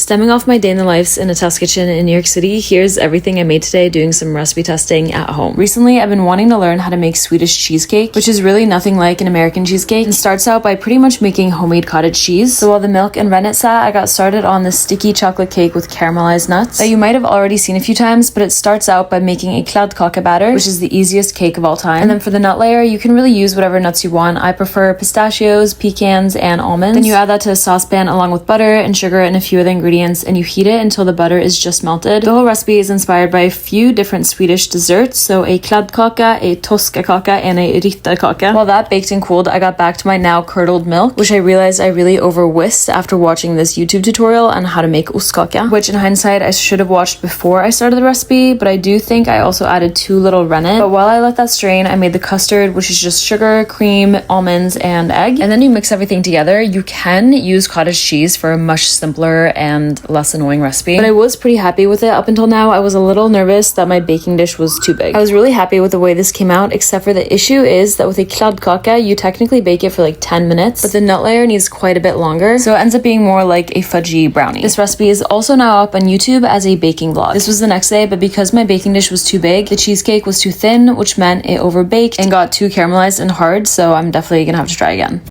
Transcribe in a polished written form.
Stemming off my day in the lives in a test kitchen in New York City, here's everything I made today doing some recipe testing at home. Recently, I've been wanting to learn how to make Swedish cheesecake, which is really nothing like an American cheesecake, and starts out by pretty much making homemade cottage cheese. So while the milk and rennet sat, I got started on this sticky chocolate cake with caramelized nuts that you might have already seen a few times, but it starts out by making a kladdkaka batter, which is the easiest cake of all time. And then for the nut layer, you can really use whatever nuts you want. I prefer pistachios, pecans, and almonds. Then you add that to a saucepan along with butter and sugar and a few other ingredients, and you heat it until the butter is just melted. The whole recipe is inspired by a few different Swedish desserts, so a kladdkaka, a toskakaka, and a rittarkaka. While that baked and cooled, I got back to my now curdled milk, which I realized I really over-whisked after watching this YouTube tutorial on how to make ostkaka, which in hindsight I should have watched before I started the recipe, but I do think I also added too little rennet. But while I let that strain, I made the custard, which is just sugar, cream, almonds, and egg. And then you mix everything together. You can use cottage cheese for a much simpler and less annoying recipe, but I was pretty happy with it up until now. I was a little nervous that my baking dish was too big. I was really happy with the way this came out, except for the issue is that with a kladdkaka, you technically bake it for like 10 minutes, but the nut layer needs quite a bit longer, so it ends up being more like a fudgy brownie. This recipe is also now up on YouTube as a baking vlog. This was the next day, but because my baking dish was too big, the cheesecake was too thin, which meant it overbaked and got too caramelized and hard, so I'm definitely gonna have to try again.